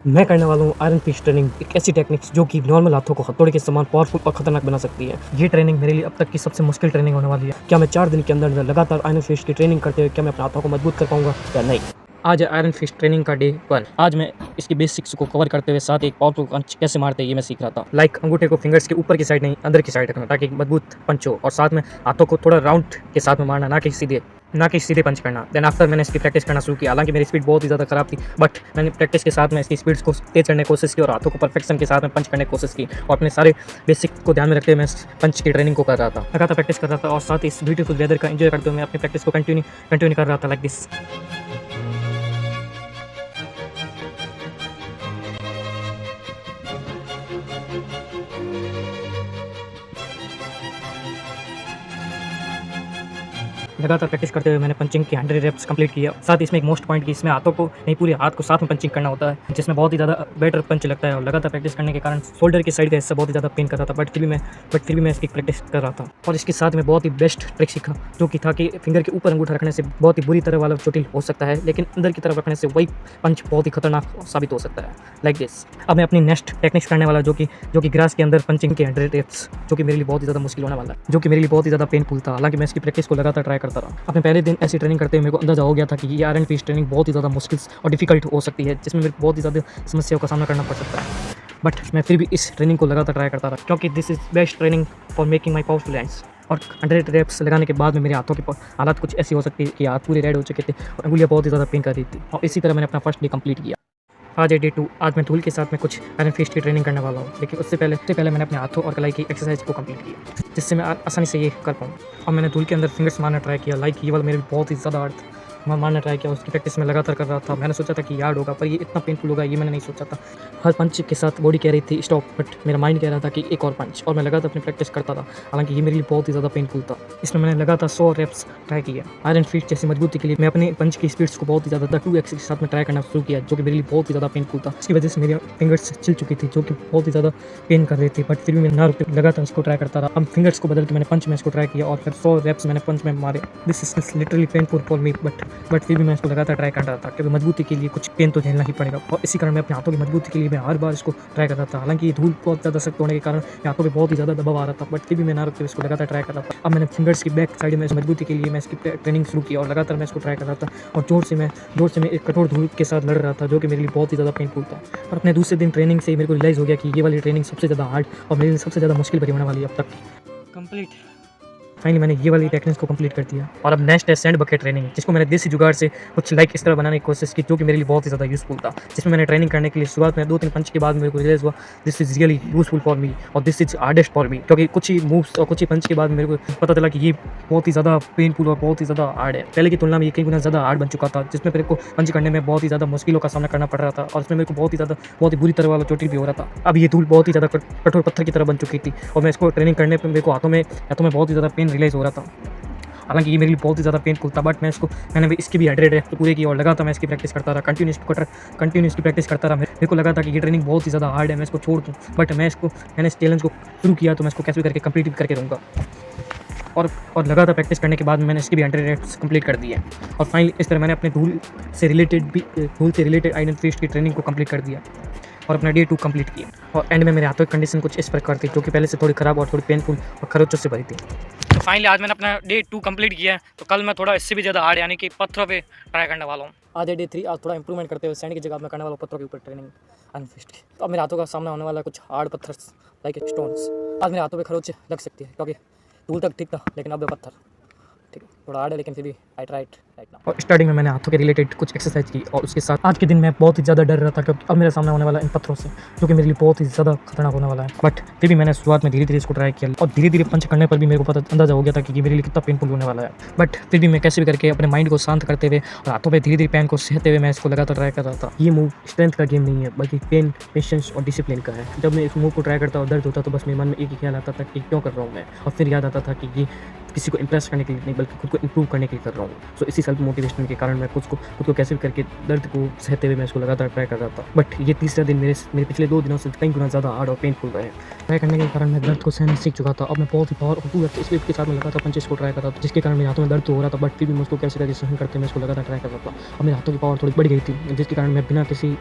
मैं करने वाला हूँ आयरन फिस्ट ट्रेनिंग, एक ऐसी टेक्निक्स जो कि नॉर्मल हाथों को हथौड़े के समान पावरफुल और खतरनाक बना सकती है। ये ट्रेनिंग मेरे लिए अब तक की सबसे मुश्किल ट्रेनिंग होने वाली है। क्या मैं 4 दिन के अंदर लगातार आयरन फिस्ट की ट्रेनिंग करते हुए क्या मैं अपने हाथों को मजबूत कर पाऊंगा या नहीं। आज है आयरन फिस्ट ट्रेनिंग का डे 1। आज मैं इसकी बेसिक्स को कवर करते हुए साथ एक पावरफुल पंच कैसे मारते हैं ये मैं सीख रहा था। लाइक अंगूठे को फिंगर्स के ऊपर की साइड नहीं अंदर की साइड रखना ताकि एक मजबूत पंच हो, और साथ में हाथों को थोड़ा राउंड के साथ में मारना, ना कि सीधे पंच करना। देन आफ्टर मैंने इसकी प्रैक्टिस करना शुरू किया। हालांकि मेरी स्पीड बहुत ही ज़्यादा खराब थी, बट मैंने प्रैक्टिस के साथ में इसकी स्पीड्स को तेज करने की कोशिश की और हाथों को परफेक्शन के साथ में पंच करने की कोशिश की, और अपने सारे बेसिक को ध्यान में रखते हुए मैं पंच की ट्रेनिंग को कर रहा था, लगातार प्रैक्टिस कर रहा था, और साथ ही इस ब्यूटीफुल वेदर का एंजॉय करते हुए मैं अपनी प्रैक्टिस को कंटिन्यू कर रहा था लाइक दिस। लगातार प्रैक्टिस करते हुए मैंने पंचिंग की 100 रेप्स कंप्लीट किया। साथ ही इसमें एक मोस्ट पॉइंट की इसमें हाथों को नहीं पूरे हाथ को साथ में पंचिंग करना होता है, जिसमें बहुत ही ज़्यादा बेटर पंच लगता है। और लगातार प्रैक्टिस करने के कारण शोल्डर की साइड का हिस्सा बहुत ही ज़्यादा पेन कर रहा था, बट फिर भी मैं इसकी प्रैक्टिस कर रहा था। और इसके साथ में बहुत ही बेस्ट ट्रिक सीखा, जो कि था कि फिंगर के ऊपर अंगूठा रखने से बहुत ही बुरी तरह वाला चोटिल हो सकता है, लेकिन अंदर की तरफ रखने से वही पंच बहुत ही खतरनाक साबित हो सकता है लाइक दिस। अब मैं अपनी नेक्स्ट टेक्निक्स करने वाला जो कि ग्रास के अंदर पंचिंग के 100 रेप्स, जो कि मेरे लिए बहुत ही ज़्यादा मुश्किल होने वाला है, जो कि मेरे लिए बहुत ही ज़्यादा पेनफुल था। हालांकि मैं इसकी प्रैक्टिस को लगातार ट्राई करता रहा। अपने पहले दिन ऐसी ट्रेनिंग करते हुए मेरे को अंदाजा हो गया था कि ये आयरन फिस्ट ट्रेनिंग बहुत ही ज़्यादा मुश्किल और डिफिकल्ट हो सकती है, जिसमें मेरे को बहुत ही ज़्यादा समस्याओं का सामना करना पड़ सकता है। बट मैं फिर भी इस ट्रेनिंग को लगातार ट्राई करता रहा, क्योंकि this is best training for making my powerful hands. और 100 रेप्स लगाने के बाद में मेरे हाथों की हालत कुछ ऐसी हो सकती है कि हाथ पूरे रेड हो चुके थे और उंगलियां बहुत ही ज़्यादा पेन कर रही थी। और इसी तरह मैंने अपना फर्स्ट डे कंप्लीट किया। आज है डे 2। आज मैं धूल के साथ में कुछ आयरन फिस्ट की ट्रेनिंग करने वाला हूँ, लेकिन उससे पहले मैंने अपने हाथों और कलाई की एक्सरसाइज को कंप्लीट किया, जिससे मैं आसानी से ये कर पाऊँ। और मैंने धूल के अंदर फिंगर्स मारना ट्राई किया। लाइक ये वाला मेरे बहुत ही ज़्यादा हार्ड था। मैं मारना ट्राई किया, उसकी प्रैक्टिस में लगातार कर रहा था। मैंने सोचा था कि यार्ड होगा, पर ये इतना पेनफुल होगा ये मैंने नहीं सोचा था। हर पंच के साथ बॉडी कह रही थी स्टॉप, बट मेरा माइंड कह रहा था कि एक और पंच, और मैं लगातार अपनी प्रैक्टिस करता था। हालांकि ये मेरे लिए बहुत ही ज़्यादा पेनफुल था। इसमें मैंने लगातार 100 रेप्स ट्राई किया। आयरन फिस्ट जैसी मजबूती के लिए मैं अपने पंच की स्पीड्स को बहुत ही ज़्यादा 2x के साथ में ट्राई करना शुरू किया, जो कि मेरे लिए बहुत ही ज़्यादा पेनफुल था। इसकी वजह से मेरे फिंगर्स छिल चुकी थी, जो कि बहुत ही ज़्यादा पेन कर रही थी, बट फिर भी मैं ना रुके लगातार इसको ट्राई करता रहा। अब फिंगर्स को बदल के मैंने पंच में इसको ट्राई किया, और फिर 100 रेप्स मैंने पंच में मारे। This is literally painful for me, but फिर भी मैं इसको लगातार ट्राई कर रहा था, क्योंकि मजबूती के लिए कुछ पेन तो झेलना ही पड़ेगा। और इसी कारण मैं अपने हाथों की मजबूती के लिए मैं हर बार इसको ट्राई कर रहा था। हालांकि ये धूल बहुत ज़्यादा सख्त होने के कारण हाथों पे बहुत ही ज़्यादा दबाव आ रहा था, बट फिर भी मैं ना रुक के इसको लगातार ट्राई कर रहा था। अब मैंने फिंगर्स की बैक साइड में मजबूती के लिए मैं इसकी ट्रेनिंग शुरू की, और लगातार मैं इसको ट्राई कर रहा था। और जोर से मैं एक कठोर धूल के साथ लड़ रहा था, जो कि मेरे लिए बहुत ही ज़्यादा पेनफुल था। और अपने दूसरे दिन ट्रेनिंग से ही मेरे को रियलाइज़ हो गया कि ये वाली ट्रेनिंग सबसे ज़्यादा हार्ड और मेरे लिए सबसे ज़्यादा मुश्किल भरी होने वाली है अब तक की। कंप्लीट फाइनली मैंने ये वाली टेक्निक्स को कंप्लीट कर दिया। और अब नेक्स्ट है सैंड बकेट ट्रेनिंग, जिसको मैंने देसी जुगाड़ से कुछ लाइक इस तरह बनाने की कोशिश की, जो कि मेरे लिए बहुत ही ज़्यादा यूज़फुल था। जिसमें मैंने ट्रेनिंग करने के लिए शुरुआत में 2-3 पंच के बाद मेरे को रियलाइज़ हुआ this is really useful for me, और this is hardest for me, क्योंकि कुछ ही मूव्स और कुछ ही पंच के बाद मेरे को पता चला कि ये बहुत ही ज़्यादा पेनफुल और बहुत ही ज़्यादा हार्ड है। पहले की तुलना में ये कई गुना ज़्यादा हार्ड बन चुका था, जिसमें मेरे को पंच करने में बहुत ही ज़्यादा मुश्किलों का सामना करना पड़ रहा था, और उसमें मेरे को बहुत ही बुरी तरह वाला चोटिल भी हो रहा था। अब ये धूल बहुत ही ज़्यादा कठोर पत्थर की तरह बन चुकी थी, और मैं इसको ट्रेनिंग करने पर मेरे को हाथों में बहुत ही ज़्यादा पेन रियलाइज़ हो रहा था। हालांकि ये मेरे लिए बहुत ही ज़्यादा पेनफुल था, बट मैंने भी इसकी भी 100 रेप्स पूरे की, और लगातार मैं इसकी प्रैक्टिस करता रहा, कंटिन्यूसली प्रैक्टिस करता रहा। मेरे को लगा था कि ये ट्रेनिंग बहुत ही ज़्यादा हार्ड है, मैं इसको छोड़ दूँ, बट मैंने इस चैलेंज को शुरू किया, तो मैं इसको कैसे भी करके कंप्लीट करके रहूँगा। और लगातार प्रैक्टिस करने के बाद मैंने इसकी भी 100 रेप्स कंप्लीट कर दी है। और फाइनली इस तरह मैंने अपने धूल से रिलेटेड आयरन फिस्ट की ट्रेनिंग को कंप्लीट कर दिया, और अपना डे 2 कंप्लीट किया। और एंड में मेरे हाथों की कंडीशन कुछ इस प्रकार थी, जो कि पहले से थोड़ी ख़राब और थोड़ी पेनफुल और खरोचों से भरी थी। तो फाइनली आज मैंने अपना डे 2 कंप्लीट किया है, तो कल मैं थोड़ा इससे भी ज़्यादा हार्ड यानी कि पत्थरों पे ट्राई करने वाला हूँ। आज डे 3 आज थोड़ा इंप्रूवमेंट करते हुए सैंड की जगह मैं करने वाला हूँ पत्थरों के ऊपर ट्रेनिंग आयरन फिस्ट की। तो अब मेरे हाथों का सामना होने वाला है कुछ हार्ड पत्थर लाइक स्टोन्स। आज मेरे हाथों पे खरोच लग सकती है, क्योंकि धूल तक ठीक था, लेकिन अब पत्थर ठीक है, थोड़ा हार्ड है, लेकिन फिर भी आई ट्राइड राइट नाउ। और स्टार्टिंग में मैंने हाथों के रिलेटेड कुछ एक्सरसाइज की, और उसके साथ आज के दिन मैं बहुत ही ज़्यादा डर रहा था, क्योंकि अब मेरे सामने होने वाला इन पत्थरों से, जो कि मेरे लिए बहुत ही ज़्यादा खतरनाक होने वाला है। बट फिर भी मैंने शुरुआत में धीरे-धीरे इसको ट्राई किया, और धीरे-धीरे पंच करने पर भी मेरे को अंदाजा हो गया था कि ये मेरे लिए कितना पेनफुल होने वाला है। बट फिर भी मैं कैसे भी करके अपने माइंड को शांत करते हुए और हाथों पर धीरे-धीरे पेन को सहते हुए मैं इसको लगातार ट्राई कर रहा था। ये मूव स्ट्रेंथ का गेम नहीं है, बल्कि पेन, पेशेंस और डिसिप्लिन का है। जब मैं इस मूव को ट्राई करता और दर्द होता, तो बस मेरे मन में एक ही ख्याल आता था कि क्यों कर रहा हूँ मैं, और फिर याद आता था कि ये किसी को इम्प्रेस करने के लिए नहीं बल्कि खुद को इंप्रूव करने के लिए कर रहा हूँ। सो इसी सेल्फ मोटिवेशन के कारण मैं खुद को कैसे भी करके दर्द को सहते हुए मैं इसको लगातार ट्राई कर रहा था। बट ये तीसरा दिन मेरे पिछले 2 दिनों से कई गुना ज़्यादा हार्ड और पेनफुल रहे। ट्राई करने के कारण मैं दर्द को सहना सीख चुका था। अब मैं बहुत ही पावर और पूरा स्पीड के साथ में लगातार पंचेस को ट्राई कर रहा था, जिसके कारण मेरे हाथों में दर्द तो हो रहा था, बट फिर भी मैं उसको कैसे करके सहन करते मैं इसको लगातार ट्राई कर रहा था। अब मेरे हाथों की पावर थोड़ी बढ़ गई थी, जिसके कारण मैं बिना किसी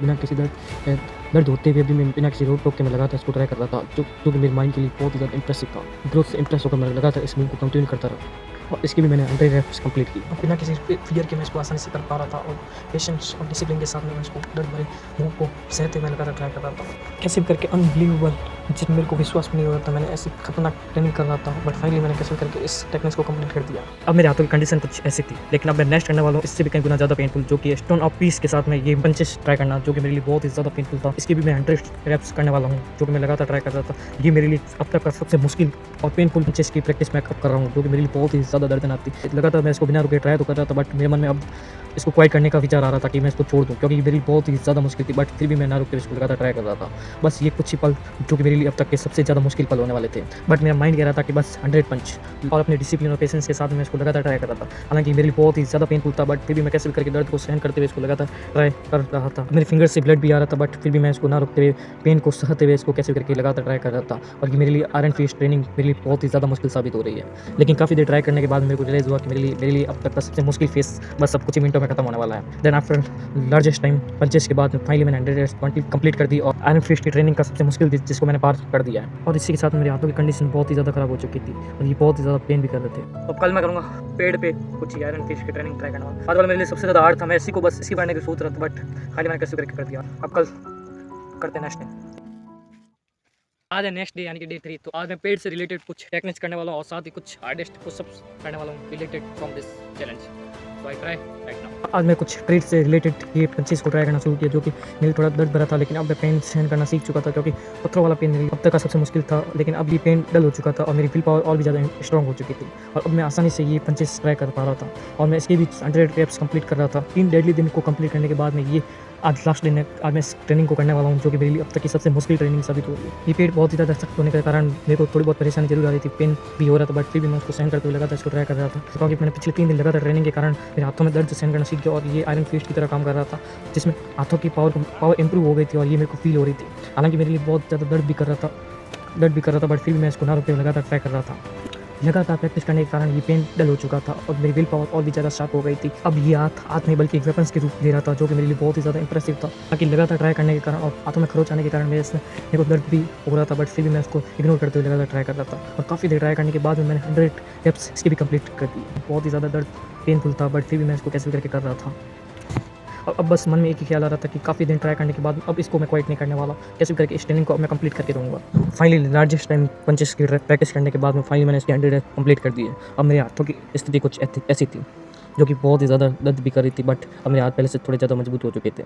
दर्द होते हुए भी मैं बिना किसी रोक टोक के मैं लगातार इसको ट्राई कर रहा था, जो कि मेरे माइंड के लिए बहुत ही ज़्यादा इंप्रेसिव था। ग्रोथ से इंप्रेस होकर मैं लगातार इस मूव को कंटिन्यू करता रहा और इसकी भी मैंने 100 रेप्स कंप्लीट की। बिना किसी फियर के मैं इसको आसानी से कर पा रहा था और पेशेंस और डिसिप्लिन के साथ में मैं इसको दर्द भरे मूव को सहते हुए लगातार ट्राई कर रहा था। कैसे भी करके अनबिलीवेबल, जिसमें मेरे को विश्वास भी नहीं हो रहा था, मैंने ऐसी खतरनाक ट्रेनिंग कर रहा था, बट फाइनली मैंने कैसे भी करके इस टेक्निक्स को कंप्लीट कर दिया। अब मेरे हाथों की कंडीशन कुछ ऐसी थी, लेकिन अब मैं नेक्स्ट करने वाला हूँ इससे भी कई गुना ज़्यादा पेनफुल, जो कि स्टोन ऑफ पीस के साथ में ये पंचेस ट्राई करना, जो कि मेरे लिए बहुत ही ज़्यादा पेनफुल था। इसकी भी मैं 100 रेप्स करने वाला हूँ, जो कि मैं लगातार ट्राई कर रहा था। ये मेरे लिए अब तक का सबसे मुश्किल और पेनफुल पंचेस की प्रैक्टिस मैं कर रहा हूँ, जो कि मेरे लिए बहुत ही ज़्यादा दर्दनाक थी। लगातार मैं इसको बिना रुके ट्राई तो कर रहा था, बट मेरे मन में अब इसको क्वाइट करने का विचार आ रहा था कि मैं इसको छोड़ दूँ, क्योंकि ये मेरी बहुत ही ज़्यादा मुश्किल थी, बट फिर भी मैं ना रुक कर इसको लगातार ट्राई कर रहा था। बस ये कुछ ही पल जो कि मेरे लिए अब तक के सबसे ज़्यादा मुश्किल पल होने वाले थे, बट मेरा माइंड कह रहा था कि बस 100 पंच और अपने डिसिप्लिन और पेशेंस के साथ मैं इसको लगातार ट्राई कर रहा था। हालांकि मेरे लिए बहुत ही ज़्यादा पेनफुल था, बट फिर भी मैं कैसे भी करके दर्द को सहन करते हुए इसको लगातार ट्राई कर रहा था। मेरे फिंगर से ब्लड भी आ रहा था, बट फिर भी मैं इसको ना रुकते हुए पेन को सहते हुए इसको कैसे करके लगातार ट्राई कर रहा था। और ये मेरे लिए आयरन फिस्ट ट्रेनिंग मेरे लिए बहुत ही ज़्यादा मुश्किल साबित हो रही है। लेकिन काफ़ी देर ट्राई करने के बाद मेरे को रियलाइज़ हुआ कि मेरे लिए अब तक का सबसे मुश्किल फेस बस अब कुछ ही मिनटों में खत्म होने वाला है। Then after largest time punches के बाद फाइनली मैंने 100 रेप्स कंप्लीट कर दी और आयरन फिस्ट की ट्रेनिंग का सबसे मुश्किल जिसको मैंने पार कर दिया है। और इसी के साथ मेरे हाथों की कंडीशन बहुत ही ज़्यादा खराब हो चुकी थी और ये बहुत ही ज़्यादा पेन भी कर रहे थे। अब कल मैं करूँगा पेड़ पे कुछ ही आयरन फिस्ट की ट्रेनिंग ट्राई करना। आज वाला मेरे लिए सबसे ज़्यादा हार्ड था, मैं इसी को बस इसी पढ़ने की सोच रहा था, बट फाइनली मैंने कैसे करके कर दिया। अब कल करते हैं नेक्स्ट डे। आज है नेक्स्ट डे यानी कि डे 3। तो आज मैं पेड़ से रिलेटेड कुछ टेक्निक्स करने वाला हूँ और साथ ही कुछ हार्डेस्ट पुशअप्स करने वाला हूँ related from this challenge. So I try right now. आज मैं कुछ ट्रेड से रिलेटेड ये पंचेस को ट्राई करना शुरू किया, जो कि मेरे थोड़ा दर्द भरा था, लेकिन अब मैं पेन सहन करना सीख चुका था, क्योंकि पत्थरों वाला पेन मेरे लिए अब तक का सबसे मुश्किल था। लेकिन अब ये पेन डल हो चुका था और मेरी विल पावर और भी ज़्यादा स्ट्रॉन्ग हो चुकी थी और अब मैं आसानी से ये पंचेस ट्राई कर पा रहा था और मैं इसके भी 100 रेप्स कंप्लीट कर रहा था। 3 डेडली दिन को कंप्लीट करने के बाद में ये आज लास्ट दिन है। आज मैं इस ट्रेनिंग को करने वाला हूँ, जो कि मेरे लिए अब तक की सबसे मुश्किल ट्रेनिंग साबित हो रही है। ये पेट बहुत ही ज़्यादा सख्त होने के कारण मेरे को थोड़ी बहुत परेशानी जरूर आ रही थी, पेन भी हो रहा था, बट फिर भी मैं उसको सहन करते हुए लगातार इसको ट्राई कर रहा था, क्योंकि मैंने पिछले 3 दिन लगातार ट्रेनिंग के कारण मेरे हाथों में दर्द सहन करना सीख गया और ये आयरन फिस्ट की तरह काम कर रहा था, जिसमें हाथों की पावर इंप्रूव हो गई थी और ये मेरे को फील हो रही थी। हालांकि मेरे लिए बहुत ज़्यादा दर्द भी कर रहा था, बट फिर भी मैं इसको ना रुकते हुए लगातार ट्राई कर रहा था। लगातार प्रैक्टिस करने के कारण ये पेन डल हो चुका था और मेरी विल पावर और भी ज़्यादा शार्प हो गई थी। अब ये हाथ नहीं बल्कि एक वेपन्स के रूप दे रहा था, जो कि मेरे लिए बहुत ही ज़्यादा इंप्रेसिव था। ताकि लगातार ट्राई करने के कारण और हाथों में खरोच आने के कारण मेरे को दर्द भी हो रहा था, बट फिर भी मैं उसको इग्नोर करते हुए लगातार ट्राई कर रहा था और काफ़ी देर ट्राई करने के बाद में मैंने 100 रेप्स इसकी भी कंप्लीट कर दी। बहुत ही ज़्यादा दर्द पेनफुल था, बट फिर भी मैं इसको कैसे करके कर रहा था। और अब बस मन में एक ही ख्याल आ रहा था कि काफ़ी दिन ट्राई करने के बाद अब इसको मैं क्वाइट नहीं करने वाला, कैसे भी करके इस ट्रेनिंग को अब मैं कंप्लीट करके रहूँगा। फाइनली लार्जेस्ट टाइम पंचेस की प्रैक्टिस करने के बाद में फाइनली मैंने इसकी 100 रेप्स कंप्लीट कर दी है। अब मेरे हाथों की स्थिति कुछ ऐसी थी, जो कि बहुत ही ज़्यादा दर्द भी कर रही थी, बट अब मेरे हाथ पहले से थोड़े ज़्यादा मजबूत हो चुके थे।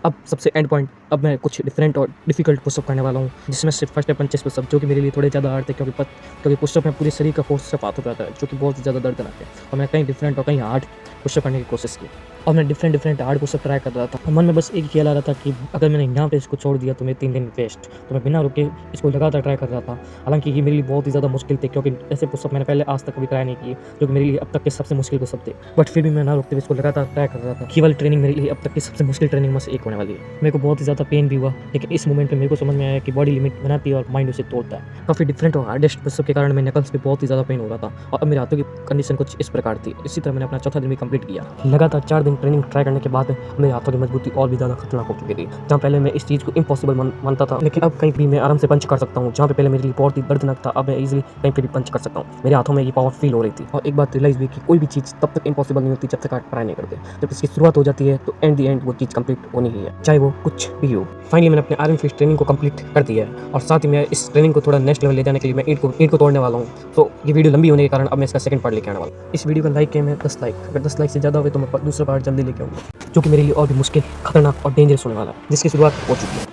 अब सबसे एंड पॉइंट, अब मैं कुछ डिफरेंट और डिफिकल्ट पुशअप करने वाला हूँ, जिसमें से फर्स्ट है पंचेस पुशअप, जो कि मेरे लिए थोड़े ज़्यादा हार्ड थे, क्योंकि पुशअप में पूरे शरीर का फोर्स से हाथ हो जाता है, जो कि बहुत ही ज़्यादा दर्दनाक है। और मैं कहीं डिफरेंट और कहीं हार्ड पुशअप करने की कोशिश की और मैं डिफरेंट हार्ड पुशअप ट्राई कर रहा था। और मन में बस एक ही ख्याल आ रहा था कि अगर मैंने यहाँ पे इसको छोड़ दिया तो मेरे 3 दिन वेस्ट। तो मैं बिना रुके इसको लगातार ट्राई कर रहा था। हालांकि ये मेरे लिए बहुत ही ज़्यादा मुश्किल थे, क्योंकि ऐसे पुशअप मैंने पहले आज तक कभी ट्राई नहीं किए, जो कि मेरे लिए अब तक के सबसे मुश्किल पुशअप थे। बट फिर भी मैं ना रुकते हुए इसको लगातार ट्राई कर रहा था। केवल ट्रेनिंग मेरे लिए अब तक की सबसे मुश्किल ट्रेनिंग में से एक होने वाली है। मेरे को बहुत ही ज़्यादा पेन भी हुआ, लेकिन इस मोमेंट में मेरे को समझ में आया कि बॉडी लिमिट बनाती है और माइंड उसे तोड़ता है। काफ़ी डिफरेंट और हार्डेस्ट पुशअप के कारण मेरे नकल्स पे बहुत ही ज़्यादा पेन हो रहा था और अब मेरे हाथों की कंडीशन कुछ इस प्रकार थी। इसी तरह मैंने अपना चौथा दिन भी कंप्लीट किया। लगातार 4 दिन ट्रेनिंग ट्राई करने के बाद मेरे हाथों की मजबूती और भी ज़्यादा खतरनाक हो चुकी थी। जहाँ पहले मैं इस चीज़ को इम्पॉसिबल मानता था, लेकिन अब कहीं भी मैं आराम से पंच कर सकता हूँ। जहाँ पे पहले मेरे लिए बहुत ही दर्दनाक था, अब मैं इजीली कहीं पे भी पंच कर सकता हूँ। मेरे हाथों में ये पावर फील हो रही थी और एक बात रियलाइज हुई कि कोई भी चीज़ तब तक इम्पॉसिबल नहीं होती जब तक आप ट्राई नहीं करते। जब इसकी शुरुआत हो जाती है तो एंड दी एंड वो चीज़ कंप्लीट होनी ही है, चाहे वो कुछ भी हो। फाइनली मैंने अपने आयरन फिस्ट ट्रेनिंग को कंप्लीट कर दिया है और साथ ही मैं इस ट्रेनिंग को थोड़ा नेक्स्ट लेवल ले जाने के लिए मैं ईंट को तोड़ने वाला हूँ। तो ये वीडियो लंबी होने के कारण अब मैं इसका सेकंड पार्ट लेके आने वाला हूँ। इस वीडियो का लाइक है मैं 10 लाइक, अगर 10 लाइक से ज़्यादा हो तो मैं दूसरा पार्ट जल्दी लेके आऊँगा, जो कि मेरे लिए और भी मुश्किल, खतरनाक और डेंजरस होने वाला है, जिसकी शुरुआत हो चुकी है।